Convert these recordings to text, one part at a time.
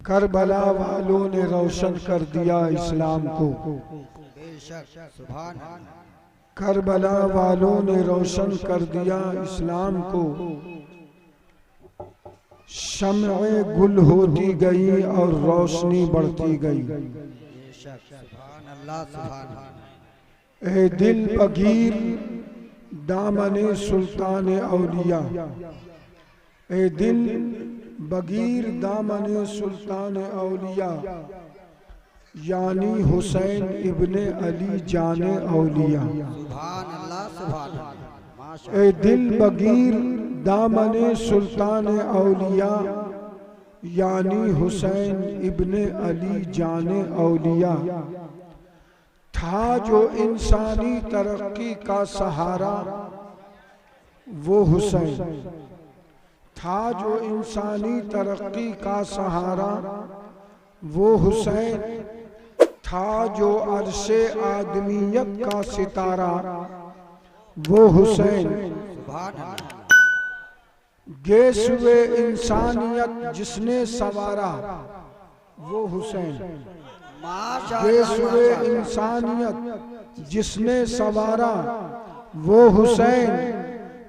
Karbala वालों ने रोशन कर दिया इस्लाम को। करबला वालों ने रोशन कर दिया इस्लाम को। शम्ए गुल होती गई और रोशनी बढ़ती गई। ए दिल बगीर दामने सुल्तान औलिया, ए दिल बगीर दामने सुल्तान औलिया, यानी हुसैन इब्ने अली जाने औलिया। ए दिल बगीर दामने सुल्तान औलिया, यानी हुसैन इब्ने अली जाने औलिया। था जो इंसानी तरक्की का सहारा वो हुसैन, था जो इंसानी तरक्की का सहारा वो हुसैन, था जो अर्शे आदमियत का सितारा वो हुसैन। गेसुए इंसानियत जिसने सवारा वो हुसैन। गेसुए इंसानियत जिसने सवारा वो हुसैन।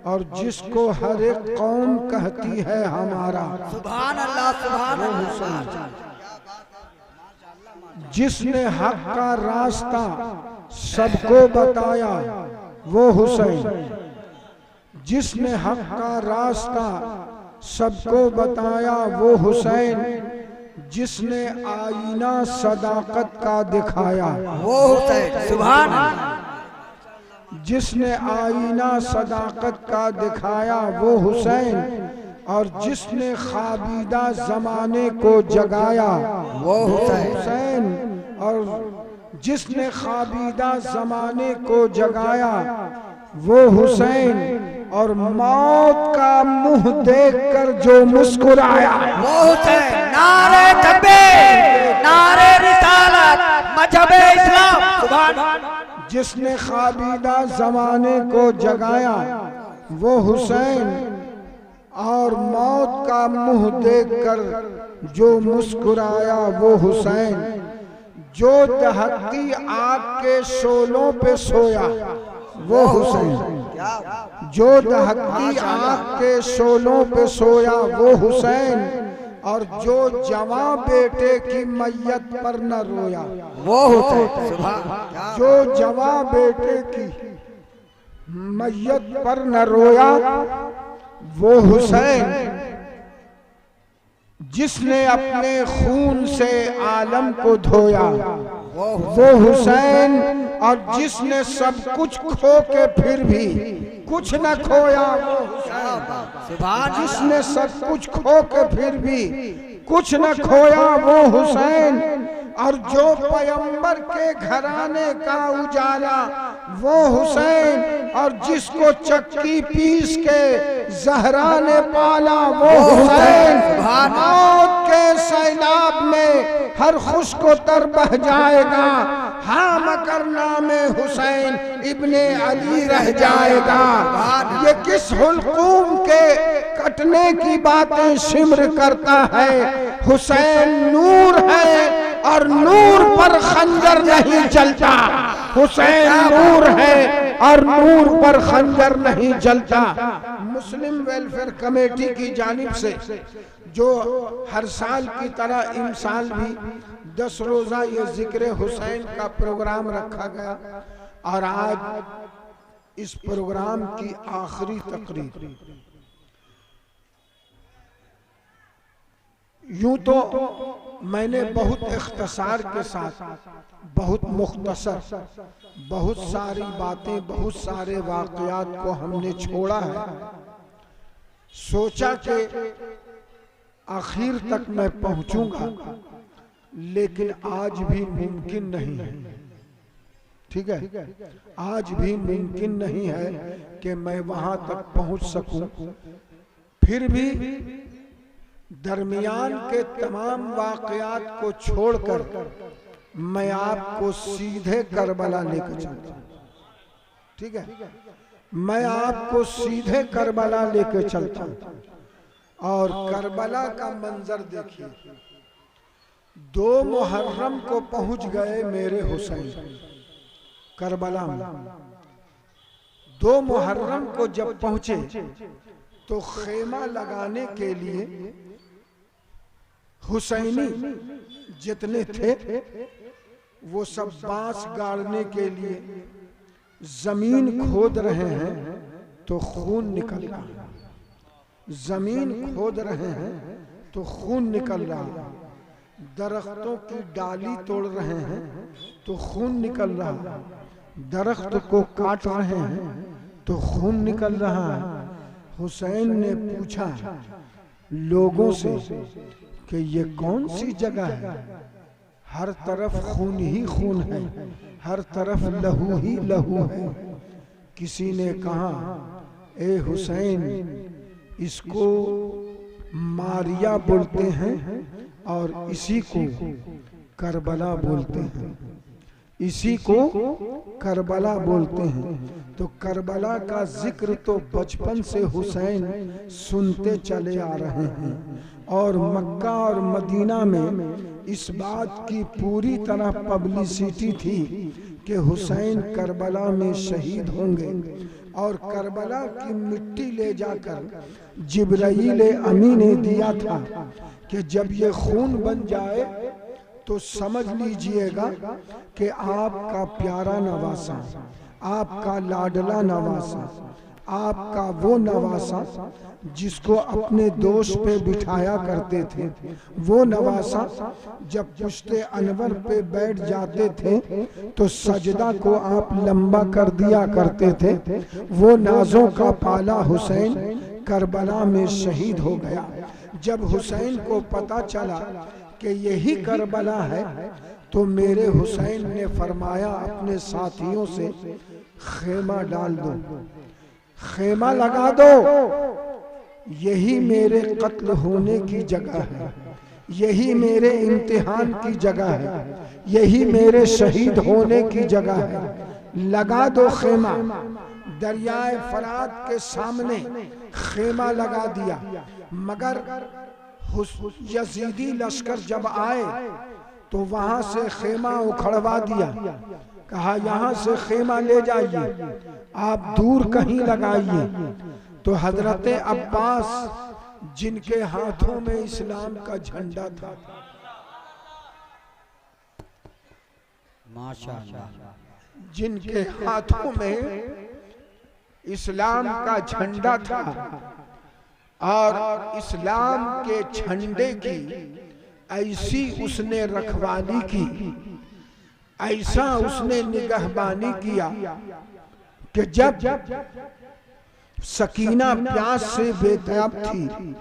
और जिसको हर एक कौम कहती है हमारा, सुभान अल्लाह सुभान अल्लाह। जिसने हक का रास्ता सबको बताया वो हुसैन। जिसने हक का रास्ता सबको बताया वो हुसैन। जिसने आईना सदाकत का दिखाया वो हुसैन, सुभान अल्लाह। जिसने आईना सदाकत का दिखाया वो हुसैन। और जिसने खाबीदा जमाने को जगाया वो हुसैन। और जिसने खाबीदा जमाने को जगाया वो हुसैन। और मौत का मुंह देखकर जो मुस्कुराया वो हुसैन। नारे तकबीर, नारे रिसालत, मजहबे इस्लाम, सुभान। जिसने खाबीदा जमाने को जगाया वो हुसैन। और मौत का मुंह देखकर जो मुस्कुराया वो हुसैन। जो दहकती आग के शोलों पे सोया वो हुसैन। जो दहकती आग के शोलों पे सोया वो हुसैन। और जो जवां बेटे की मैयत पर न रोया वो हुसैन। जो जवां बेटे की मैयत पर न रोया वो हुसैन। जिसने अपने खून से आलम को धोया वो हुसैन। और जिसने सब कुछ खो के फिर भी कुछ न खोया वो हुसैन। जिसने सब कुछ खो के फिर भी कुछ न खोया वो हुसैन। और जो पैगंबर के घराने का उजाला वो हुसैन। और जिसको चक्की पीस के ज़हरा ने पाला वो हुसैन। मौत के सैलाब में हर खुश को तर बह जाएगा, हाँ मगर नामे हुसैन इब्ने अली रह जाएगा। ये किस हुल्कूम के कटने की बातें सिमर करता है। हुसैन नूर है और नूर पर खंजर नहीं चलता। हुसैन नूर है और नूर पर खंजर नहीं चलता। मुस्लिम वेलफेयर कमेटी की जानिब से जो हर साल की तरह इस साल भी 10 रोजा ये जिक्र हुसैन का प्रोग्राम रखा गया। और आज इस प्रोग्राम की आखिरी तकरीर। यूं तो मैंने बहुत इख्तिसार के साथ, बहुत मुख्तसर, बहुत सारी बातें, बहुत सारे वाक़यात को हमने छोड़ा है। सोचा कि आखिर तक मैं पहुंचूंगा, लेकिन आज भी मुमकिन नहीं है। ठीक है, आज भी मुमकिन नहीं है कि मैं वहां तक पहुंच सकूं। फिर भी दरमियान के तमाम वाक़यात को छोड़कर मैं आपको सीधे करबला लेकर चलता हूं। ठीक है, मैं आपको सीधे करबला लेकर चलता हूं। और करबला का मंजर देखिए। 2 मुहर्रम को पहुंच गए मेरे हुसैन करबला में। 2 मुहर्रम को जब पहुंचे तो खेमा लगाने के लिए हुसैनी जितने थे वो सब बांस गाड़ने के लिए जमीन खोद रहे हैं तो खून निकल रहा है। जमीन खोद रहे हैं तो खून निकल रहा है। दरख्तों की डाली तोड़ रहे हैं तो खून निकल रहा है। दरख्त को काट रहे हैं तो खून निकल रहा है। हुसैन ने पूछा लोगों से कि ये कौन सी जगह है? हर तरफ खून ही खून है, हर तरफ लहू ही लहू है। किसी ने कहा ए हुसैन, इसको मारिया बोलते हैं और इसी को करबला बोलते हैं, इसी को करबला बोलते हैं। तो करबला का जिक्र तो बचपन से हुसैन सुनते चले आ रहे हैं और मक्का और मदीना में इस बात की पूरी तरह पब्लिसिटी थी कि हुसैन करबला में शहीद होंगे। और करबला की मिट्टी ले जाकर जिब्राईल अमी ने दिया था कि जब ये खून बन जाए तो समझ लीजिएगा कि आपका प्यारा नवासा, आपका लाडला नवासा, आपका वो नवासा जिसको अपने दोस्त पे बिठाया करते थे, वो नवासा जब पुश्ते अनवर पे बैठ जाते थे तो सजदा को आप लंबा कर दिया करते थे। वो नाजों का पाला हुसैन करबला में शहीद हो गया। जब हुसैन को पता चला कि यही करबला है तो मेरे हुसैन ने फरमाया अपने साथियों से खेमा डाल दो, खेमा लगा दो, यही मेरे कत्ल होने की जगह है, यही मेरे इम्तिहान की जगह है, यही मेरे शहीद होने की जगह है। लगा दो खेमा। दरियाए फरात के सामने खेमा लगा दिया। मगर यजीदी लश्कर जब आए तो वहां से खेमा उखड़वा दिया। कहा यहाँ से खेमा ले जाइए, आप दूर कहीं लगाइए। तो हजरत अब्बास जिनके हाथों में इस्लाम का झंडा था, माशाअल्लाह, जिनके हाथों में इस्लाम का झंडा था और इस्लाम के झंडे की ऐसी उसने रखवाली की, ऐसा उसने निगहबानी किया कि जब सकीना प्यास से बेताब थी,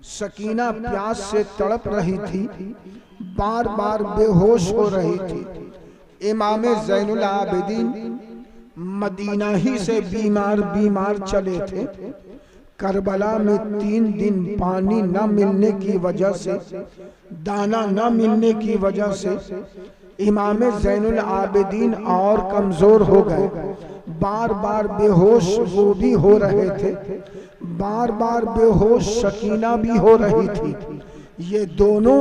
सकीना प्यास से तड़प रही थी, बार बार बेहोश हो रही थी। इमाम ज़ैनुल आबिदीन मदीना ही से बीमार चले थे। करबला में 3 दिन पानी न मिलने की वजह से, दाना न मिलने की वजह से इमाम ज़ैनुल आबिदीन और कमजोर हो गए। बार बार बेहोश वो भी हो रहे थे, बार बार बेहोश सकीना भी हो रही थी। ये दोनों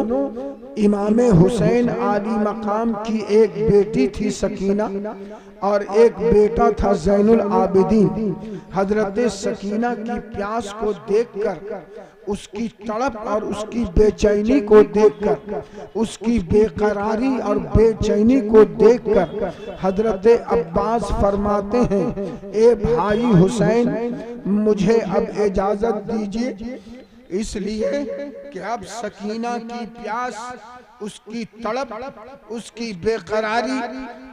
इमाम हुसैन आली मकाम की एक बेटी थी सकीना और एक बेटा था ज़ैनुल आबिदीन। हजरत सकीना की प्यास को देखकर, उसकी तड़प और उसकी बेचैनी को देखकर, उसकी बेकरारी और बेचैनी को देखकर हजरत अब्बास फरमाते हैं, ए भाई हुसैन, मुझे अब इजाजत दीजिए, इसलिए कि अब सकीना की प्यास, उसकी तड़प, उसकी बेकरारी,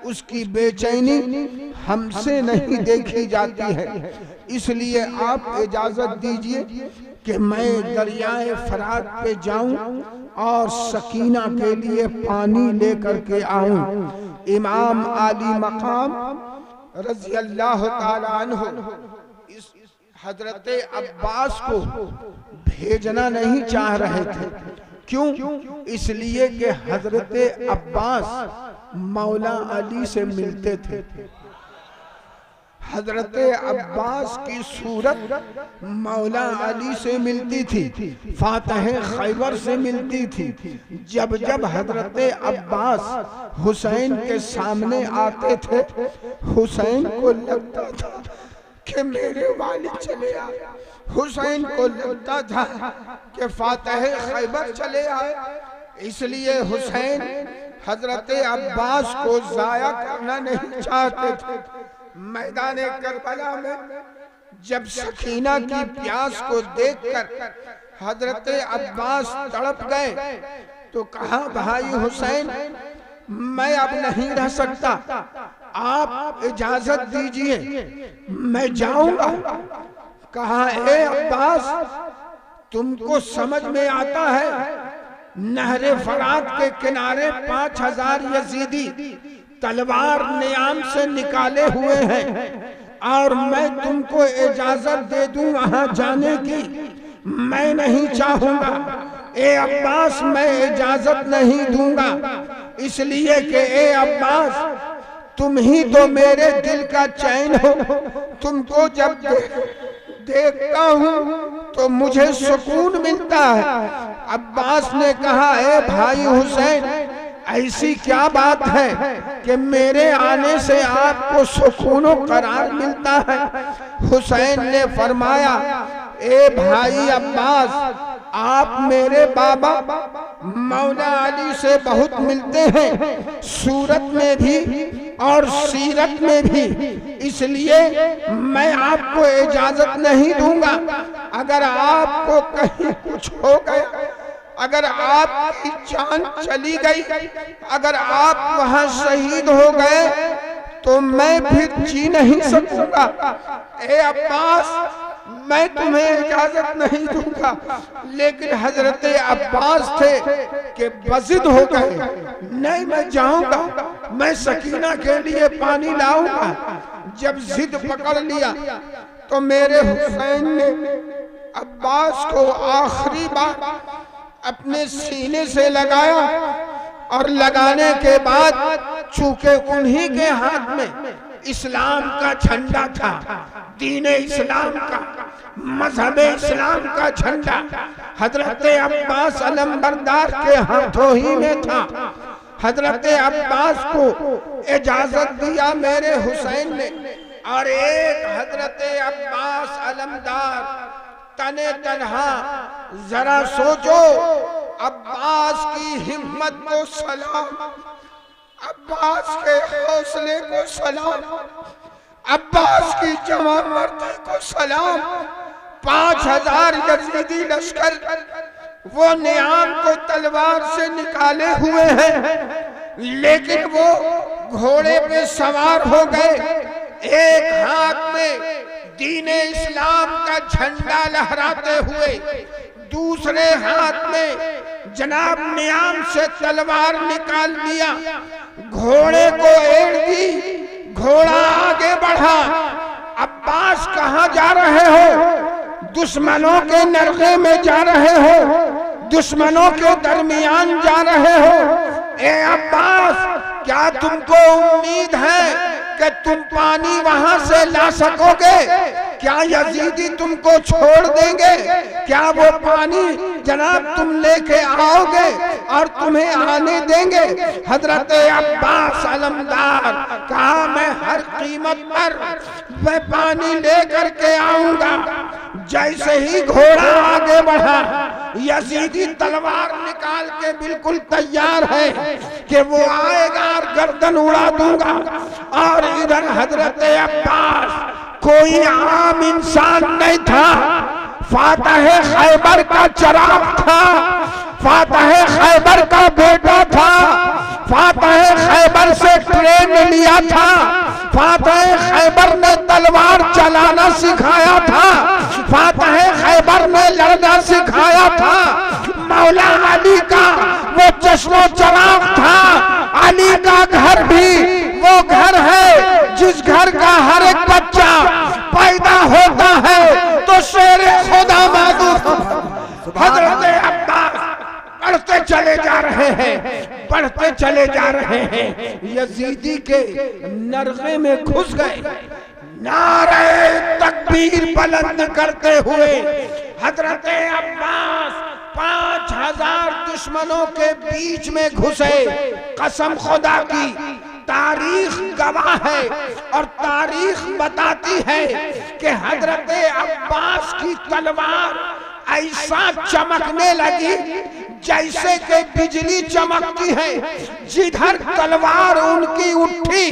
उसकी बेचैनी हमसे नहीं देखी जाती है। इसलिए आप इजाजत दीजिए कि मैं दरियाए फरात पे जाऊं और सकीना के लिए पानी लेकर के आऊं। इमाम आली मकाम रज़ी अल्लाह ताला अन्हु इस हजरत अब्बास को भेजना नहीं चाह रहे थे। क्यों? इसलिए कि हजरत अब्बास मौला अली से मिलते थे। हजरत अब्बास की सूरत मौला अली से मिलती थी, फातह खैबर से मिलती थी। जब जब हजरत अब्बास हुसैन के सामने आते थे, हुसैन को लगता था कि मेरे वालिद चले आए, हुसैन को लगता था कि फातह खैबर चले आए। इसलिए हुसैन हजरत अब्बास को जाया करना नहीं चाहते थे। मैदान करबला में जब सकीना की प्यास को देखकर हजरत अब्बास तड़प गए तो कहा, भाई हुसैन मैं अब नहीं रह सकता, आप इजाजत दीजिए, मैं जाऊंगा। कहा, ए अब्बास तुमको समझ में आता है नहरे फरात के किनारे 5000 यजीदी तलवार नियाम से निकाले हुए हैं और मैं तुमको इजाजत दे दूं वहां जाने की? मैं नहीं चाहूंगा। ए अब्बास मैं इजाजत नहीं दूंगा, इसलिए कि ए अब्बास तुम ही तो मेरे दिल का चैन हो। तुमको जब देखता हूँ तो मुझे सुकून मिलता है। अब्बास ने कहा, ए भाई हुसैन ऐसी क्या बात है कि मेरे आने से आपको सुकून और करार मिलता है? हुसैन ने फरमाया, ए भाई अब्बास आप मेरे बाबा मौला अली से बहुत मिलते हैं, सूरत में भी और सीरत में भी, इसलिए मैं आपको इजाजत नहीं दूंगा। अगर आपको कहीं कुछ हो गया, अगर आपकी जान चली गई, अगर आप वहां शहीद हो गए तो मैं फिर जी नहीं सकूंगा। ए अब्बास मैं तुम्हें इजाजत नहीं दूंगा। लेकिन हजरत अब्बास थे कि बजिद हो गए, नहीं मैं जाऊंगा, मैं सकीना के लिए पानी लाऊंगा। जब जिद पकड़ लिया तो मेरे हुसैन ने अब्बास को आखिरी बार अपने सीने से लगाया और लगाने के बाद चूंकि उन्हीं के हाथ में इस्लाम का झंडा था, दीन इस्लाम का, मजहब इस्लाम का झंडा हजरत अब्बास अलमबरदार के हाथों ही में था। हजरत अब्बास को इजाजत दिया मेरे हुसैन ने, और एक हजरत अब्बास अलमदार तने तनहा, जरा सोचो अब्बास की हिम्मत को सलाम, अब्बास के हौसले को सलाम, अब्बास की जमा मर्दी को सलाम। 5000 यजीदी लश्कर वो नियाम को तलवार से निकाले हुए हैं, लेकिन वो घोड़े पे सवार हो गए। एक हाथ में दीन इस्लाम का झंडा लहराते हुए, दूसरे हाथ में जनाब नियाम से तलवार निकाल लिया, घोड़े को एड़ दी, घोड़ा आगे बढ़ा। अब्बास कहाँ जा रहे हो? दुश्मनों के नरगे में जा रहे हो, दुश्मनों के दरमियान जा रहे हो। ए अब्बास क्या तुमको उम्मीद है कि तुम पानी वहां से ला सकोगे? क्या यजीदी तुमको छोड़ देंगे? क्या वो पानी जनाब तुम लेके आओगे और तुम्हें आने देंगे? हजरत अब्बास अलमदार कहा, मैं हर कीमत पर मैं पानी लेकर के आऊंगा। जैसे ही घोड़ा आगे बढ़ा, यजीदी तलवार निकाल के बिल्कुल तैयार है कि वो आएगा और गर्दन उड़ा दूंगा। और इधर हजरत अब्बास कोई आम इंसान नहीं था, फातह खैबर का चराग था, फातह खैबर का बेटा था, फातह खैबर से ट्रेन लिया था, फातह खैबर ने तलवार चलाना सिखाया था, फातह खैबर ने लड़ना सिखाया था। मौला अली का वो चश्मो चराग था। अली का घर भी वो घर है जिस घर का हर एक बच्चा पैदा होता है तो शेर खुदा मौजूद। हजरत अब्बास बढ़ते चले जा रहे हैं, बढ़ते चले जा रहे हैं, यजीदी के नरगे में घुस गए। नारे तकबीर बुलंद करते हुए हजरत अब्बास 5000 दुश्मनों के बीच में घुसे। कसम खुदा की, तारीख गवाह है और तारीख बताती है कि हजरत अब्बास की तलवार ऐसा चमकने लगी जैसे कि बिजली चमकती है। जिधर तलवार उनकी उठी,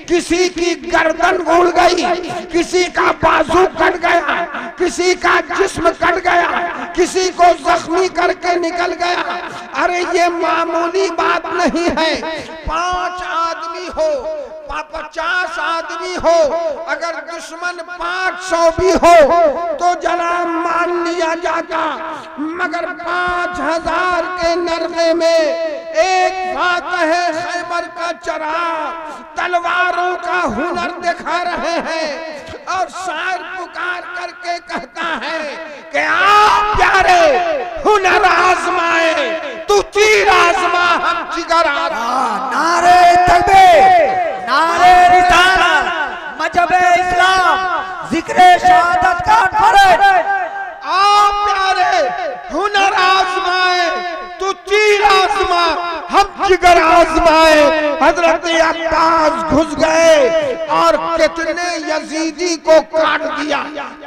किसी की गर्दन उड़ गई, किसी का बाजू कट गया, किसी का जिस्म कट गया, किसी को जख्मी करके निकल गया। अरे ये मामूली बात नहीं है। 5 आदमी हो, 50 आदमी हो, अगर दुश्मन 500 भी हो तो जनाब मान लिया जाता, मगर 5000 के नरगे में एक बात है, खैबर का चराग तलवारों का हुनर दिखा रहे हैं। और शायर पुकार करके कहता है कि आप प्यारे हुनर आजमाए, तू तीर आजमा हम जिगर आजमा। नारे तकबीर, नारे रिसालत, मजहब इस्लाम, जिक्र शहादत का फर्ज। आप प्यारे हुनर आजमाए, तू तीर आजमा हम जिगर आजमाए। हजरत अब्बास घुस गए और कितने यजीदी को काट दिया।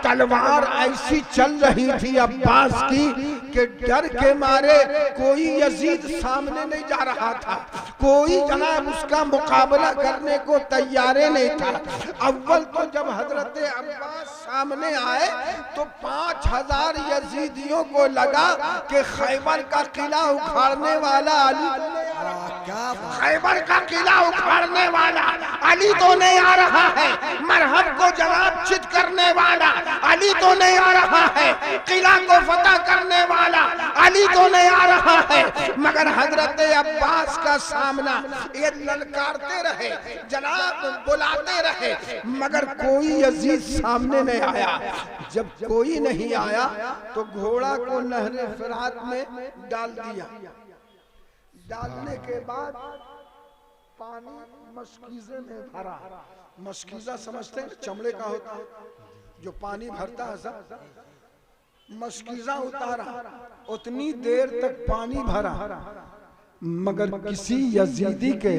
तलवार ऐसी चल रही थी अब्बास की कि डर के मारे कोई यजीद सामने नहीं जा रहा था, कोई जनाब उसका मुकाबला करने को तैयार नहीं था। अव्वल तो जब हजरत अब्बास सामने आए तो 5000 यजीदियों को लगा कि खैबर का किला उखाड़ने वाला अली, खैबर का किला उखाड़ने वाला अली तो नहीं आ रहा है, मरहब को जनाब चित करने वाला अली तो नहीं आ रहा है, किला को फतह करने वाला अली तो नहीं आ रहा है। मगर हजरत अब्बास का सामना ये ललकारते रहे, जनाब बुलाते रहे, मगर कोई यजीद सामने नहीं आया। जब कोई नहीं आया तो घोड़ा को नहरे फिरात में डाल दिया। डालने के बाद पानी मशकीज़े में भरा। मशकीज़ा समझते हैं, चमड़े का होता है जो पानी भरता है सब। मशकीज़ा उतारा, उतनी देर तक पानी भरा, मगर किसी यजीदी के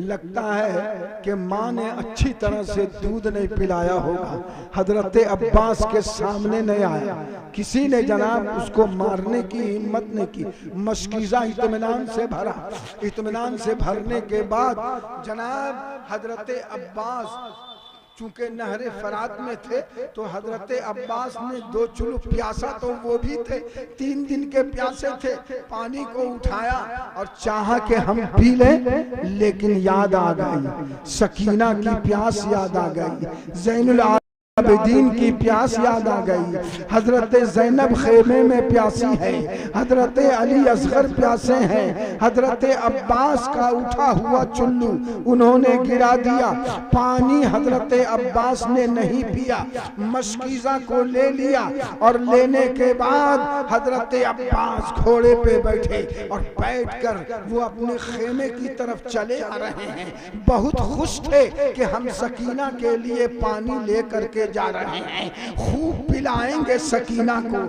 लगता है कि माँ ने अच्छी तरह से दूध नहीं पिलाया होगा, हजरत अब्बास के सामने नहीं आया। किसी ने जनाब उसको मारने की हिम्मत नहीं की। मशकीज़ा इत्मीनान से भरा। इत्मीनान से भरने के बाद जनाब हजरत अब्बास चूंकि नहरे फरात में थे तो हजरत अब्बास ने 2 चुल्लू, प्यासा तो वो भी थे, 3 दिन के प्यासे थे, पानी को उठाया और चाहा कि हम पी लें, लेकिन याद आ गई सकीना की प्यास, याद आ गई ज़ैनुल आबिदीन की प्यास याद आ गई। हजरत ज़ैनब खेमे में प्यासी है, हजरत अली असगर प्यासे हैं। हजरत अब्बास का उठा हुआ चुल्लू उन्होंने गिरा दिया, पानी हजरत अब्बास ने नहीं पिया। मशकीज़ा को ले लिया और लेने के बाद हजरत अब्बास घोड़े पे बैठे और बैठकर वो अपने खेमे की तरफ चले आ रहे हैं। बहुत खुश थे कि हम सकीना के लिए पानी लेकर के जा रहे हैं, खूब पिलाएंगे सकीना को,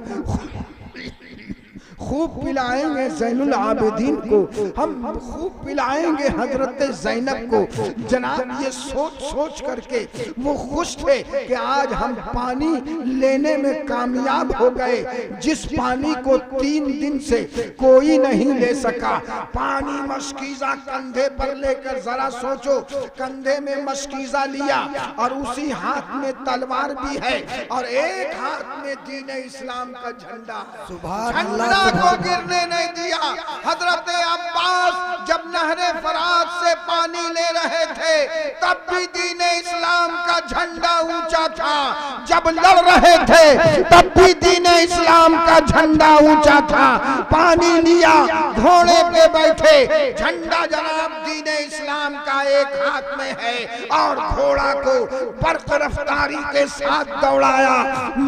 खूब पिलाएंगे ज़ैनुल आबिदीन को, हम खूब पिलाएंगे हजरत ज़ैनब को। जनाब ये सोच सोच करके वो खुश थे कि आज हम पानी लेने में कामयाब हो गए, जिस पानी को 3 दिन से कोई नहीं ले सका। पानी मशकीज़ा कंधे पर लेकर, जरा सोचो, कंधे में मशकीज़ा लिया और उसी हाथ में तलवार भी है और एक हाथ में दीन इस्लाम का झंडा। सुभान अल्लाह को गिरने नहीं दिया। हजरत अब्बास जब नहरे फरात से पानी ले रहे थे तब भी दीन इस्लाम का झंडा ऊंचा था, जब लड़ रहे थे तब भी दीन इस्लाम का झंडा ऊंचा था। पानी लिया, घोड़े पे बैठे, झंडा जनाब दीन इस्लाम का एक हाथ में है और घोड़ा को बर्क रफ्तारी के साथ दौड़ाया।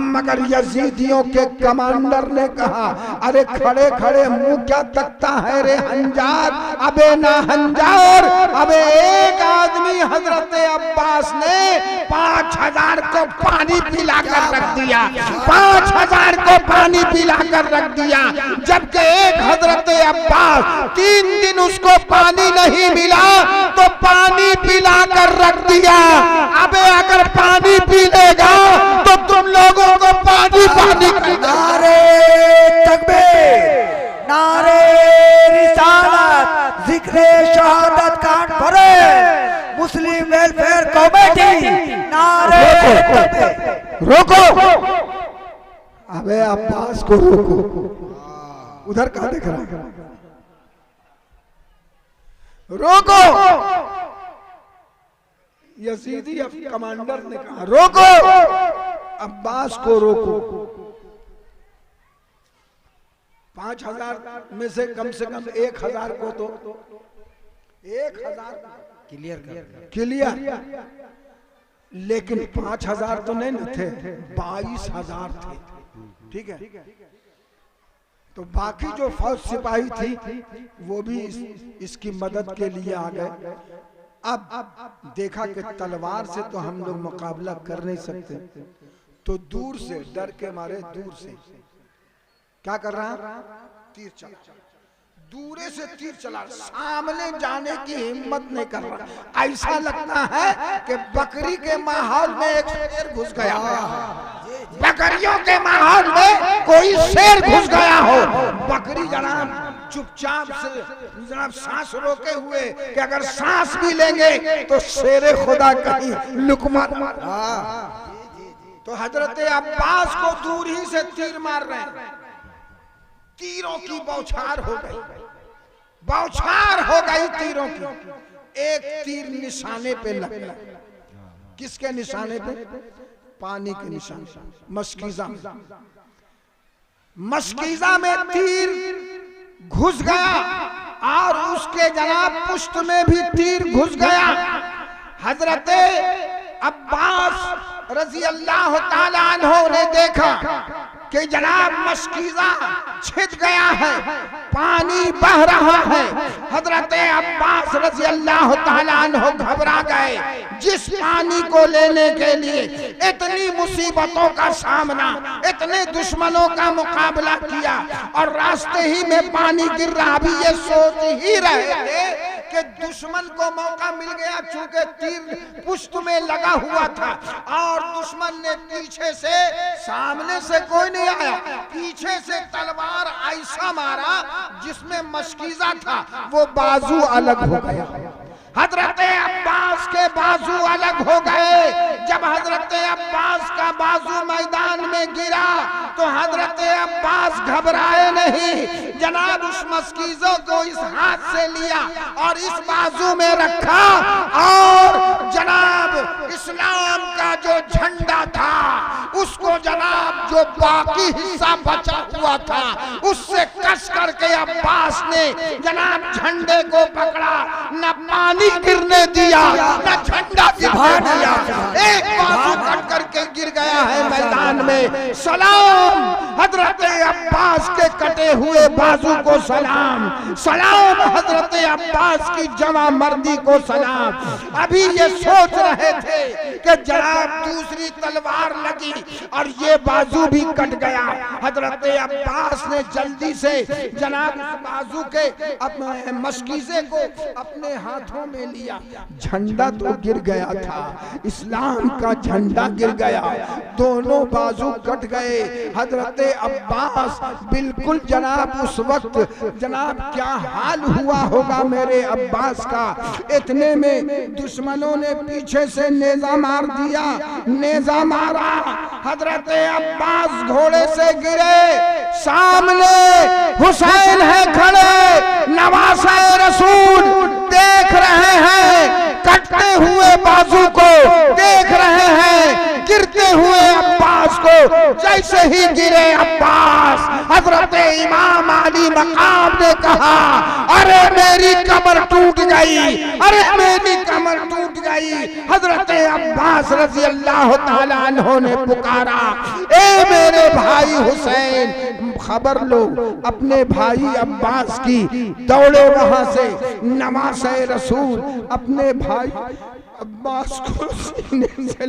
मगर यजीदियों के कमांडर ने कहा, अरे खड़े खड़े मुंह क्या तकता है रे हंजार, अबे ना हंजार। अबे एक आदमी हजरत अब्बास ने 5000 को पानी पिलाकर रख दिया, 5000 को पानी पिलाकर रख दिया। जबकि एक हजरत अब्बास 3 दिन उसको पानी नहीं मिला तो पानी पिलाकर रख दिया। अबे अगर पानी पी लेगा तो तुम लोगों को पानी पानी नारे तकबीर, नारे रिसालत, जिक्रे शहादत कॉन्फ्रेंस, मुस्लिम वेलफेयर कमेटी, नारे तकबीर। रोको, अबे अब्बास को रोको, उधर कहाँ देख रहा है, रोको। यजीदी कमांडर ने कहा रोको, अब्बास को रोको। 5000 में से कम 1000 को तो 1000 क्लियर, लेकिन 5000 तो नहीं न थे, 22000 थे, ठीक है। तो बाकी जो फौज सिपाही थी वो भी इसकी मदद के लिए आ गए। अब देखा कि तलवार से तो हम लोग मुकाबला कर नहीं सकते, तो दूर से, डर के मारे दूर से क्या कर रहा, तीर चला, दूरे से तीर चला, सामने जाने की हिम्मत नहीं कर रहा। ऐसा लगता है कि बकरी के माहौल में एक शेर घुस गया, बकरियों के माहौल में कोई शेर घुस गया हो। बकरी जनाब चुपचाप से जनाब सांस रोके हुए कि अगर सांस भी लेंगे तो शेरे खुदा कहीं लुकमा। तो हजरत अब्बास को दूर ही से तीर मार रहे हैं, तीरों की बौछार हो गई, बौछार हो गई तीरों की। एक तीर निशाने पे लगा, किसके निशाने पे, पानी के निशाने, मस्कीजा, मस्कीजा में तीर घुस गया और उसके जनाब पुष्ट में भी तीर घुस गया। हजरत अब्बास रजी अल्लाह ताला अन्हु ने देखा कि जनाब मस्कीजा छिद गया है, पानी बह रहा है। हजरत अब्बास रजी अल्लाह ताला अन्हु घबरा गए। जिस पानी को लेने के लिए इतनी मुसीबतों का सामना, इतने दुश्मनों का मुकाबला किया और रास्ते ही में पानी गिर रहा, अभी ये सोच ही रहे थे कि दुश्मन को मौका मिल गया, चूंकि तीर पुष्ट में लगा हुआ था और दुश्मन ने पीछे से, सामने से कोई नहीं आया, पीछे से तलवार ऐसा मारा जिसमें मस्कीजा था, वो बाजू अलग हो गया। हजरत अब्बास के बाजू अलग हो गए। जब हजरत अब्बास का बाजू मैदान में गिरा तो हजरत अब्बास घबराए नहीं, जनाब उस मस्कीजों को इस हाथ से लिया और इस बाजू में रखा और जनाब इस्लाम का जो झंडा था उसको जनाब जो बाकी हिस्सा बचा हुआ था उससे कस करके अब्बास ने जनाब झंडे को पकड़ा, न पानी गिरने दिया न झंडा गिरने दिया। एक बाजू कट करके गिर गया है मैदान में। सलाम हजरत अब्बास के कटे हुए बाजू को सलाम, सलाम हजरत अब्बास की जवां मर्दी को सलाम। अभी ये सोच रहे थे कि जनाब दूसरी तलवार लगी और ये बाजू भी कट गया। हजरत अब्बास ने जल्दी से जनाब बाजू के अपने मस्कीजे को अपने हाथों में लिया। झंडा तो गिर गया था, इस्लाम का झंडा गिर गया, दोनों बाजू कट गए। हजरत अब्बास बिल्कुल जनाब उस वक्त जनाब क्या हाल हुआ होगा मेरे अब्बास का। इतने में दुश्मनों ने पीछे से नेजा मार दिया, नेजा मारा। हजरत अब्बास घोड़े से गिरे, सामने हुसैन है खड़े, नवासे रसूल देख रहे हैं, कटते हुए बाजू को देख रहे हैं, गिरते हुए अब्बास को। जैसे ही गिरे अब्बास, हजरत इमाम अली मकाम ने कहा, अरे मेरी कमर टूट गई, अरे मेरी कमर टूट गई। हजरत अब्बास रजी अल्लाह ताला अन्हो ने पुकारा, ए मेरे भाई हुसैन, खबर लो अपने भाई अब्बास की। दौड़े वहां से नवासे रसूल अपने भाई अब्बास को सीने से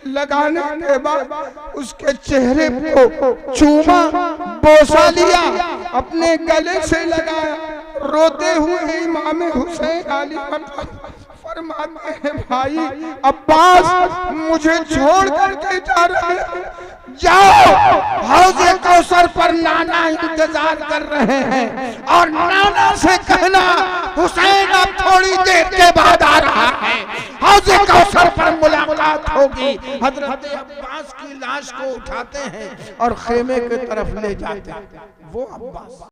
लगाने के बाद उसके चेहरे को चूमा, बोसा लिया, अपने गले से लगाया। रोते हुए इमाम हुसैन अली फरमाते हैं, भाई अब्बास मुझे छोड़ करके जा रहे हैं, जाओ हौज़े कौसर पर नाना इंतजार कर रहे हैं और नाना से कहना हुसैन अब थोड़ी देर के बाद आ रहा है, हौज़े कौसर पर मुलाकात होगी। हजरत अब्बास की लाश को उठाते हैं और खेमे की तरफ ले जाते हैं। वो अब्बास